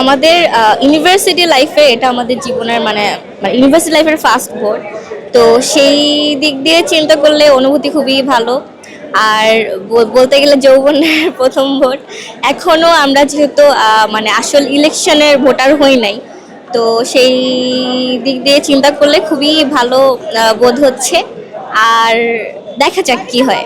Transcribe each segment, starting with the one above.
আমাদের ইউনিভার্সিটি লাইফে এটা আমাদের জীবনের মানে ইউনিভার্সিটি লাইফের ফার্স্ট ভোট। তো সেই দিক দিয়ে চিন্তা করলে অনুভূতি খুবই ভালো। আর বলতে গেলে যৌবনের প্রথম ভোট। এখনো আমরা যেহেতু মানে আসল ইলেকশনের ভোটার হই নাই, তো সেই দিক দিয়ে চিন্তা করলে খুবই ভালো বোধ হচ্ছে। আর দেখা যাক কি হয়।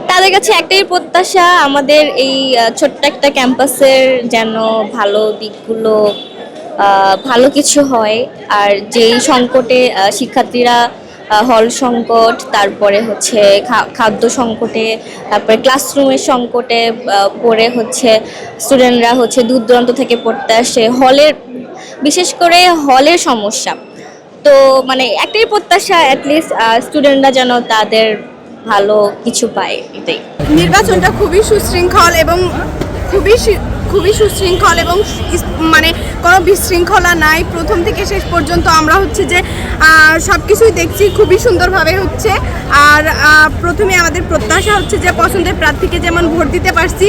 তাদের কাছে একটাই প্রত্যাশা, আমাদের এই ছোট্ট একটা ক্যাম্পাসের যেন ভালো দিকগুলো, ভালো কিছু হয়। আর যেই সংকটে শিক্ষার্থীরা হল সংকট, তারপরে হচ্ছে খাদ্য সংকটে, তারপরে ক্লাসরুমের সংকটে পড়ে হচ্ছে স্টুডেন্টরা হচ্ছে দূর দূরান্ত থেকে পড়তে আসে, হলের বিশেষ করে হলের সমস্যা। তো মানে একটাই প্রত্যাশা, অ্যাটলিস্ট স্টুডেন্টরা যেন তাদের ভালো কিছু পায়, এটাই। নির্বাচনটা খুবই সুশৃঙ্খল এবং খুবই সুশৃঙ্খল এবং মানে কোনো বিশৃঙ্খলা নাই। প্রথম থেকে শেষ পর্যন্ত আমরা হচ্ছে যে সব কিছুই দেখছি খুবই সুন্দরভাবে হচ্ছে। আর প্রথমে আমাদের প্রত্যাশা হচ্ছে যে পছন্দের প্রার্থীকে যেমন ভোট দিতে পারছি,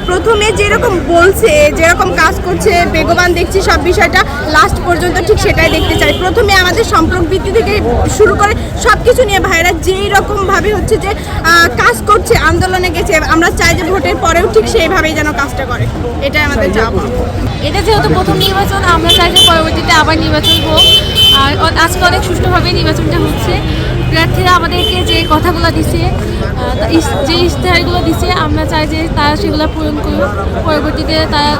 প্রথমে যেরকম বলছে, যেরকম কাজ করছে, বেগবান দেখছি সব বিষয়টা লাস্ট পর্যন্ত ঠিক সেটাই দেখতে চাই। প্রথমে আমাদের সম্পর্ক ভিত্তি থেকে শুরু করে সব কিছু নিয়ে ভাইরা যেই রকমভাবে হচ্ছে যে কাজ করছে, আন্দোলনে গেছে, আমরা চাই যে ভোটের পরেও ঠিক সেইভাবেই যেন কাজটা করে, এটাই আমাদের চাওয়া। এটা যেহেতু প্রথম নির্বাচন, আমরা চাই যে পরবর্তীতে আবার নির্বাচন হোক। আর আজকে অনেক সুষ্ঠুভাবে নির্বাচনটা হচ্ছে। প্রার্থীরা আমাদেরকে যে কথাগুলো দিছে, যে ইশতেহারগুলো দিছে, আমরা চাই যে তারা সেগুলো পূরণ করুক। পরবর্তীতে তারা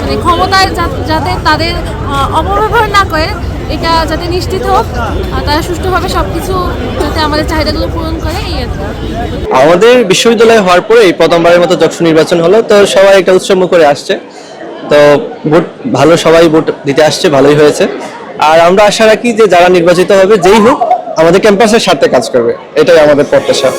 মানে ক্ষমতায় যাতে তাদের অপব্যবহার না করে, এটা যাতে নিশ্চিত হোক, তারা সুষ্ঠুভাবে সব কিছু যাতে আমাদের চাহিদাগুলো পূরণ করে, এই আর কি। আমাদের বিশ্ববিদ্যালয় হওয়ার পরে এই প্রথমবারের মতো যখন নির্বাচন হলো, তো সবাই একটা উৎসব করে আসছে। তো ভোট ভালো, সবাই ভোট দিতে আসছে, ভালোই হয়েছে। আর আমরা আশা রাখি যে যারা নির্বাচিত হবে, যেই হোক, আমাদের ক্যাম্পাসের সাথে কাজ করবে, এটাই আমাদের প্রত্যাশা।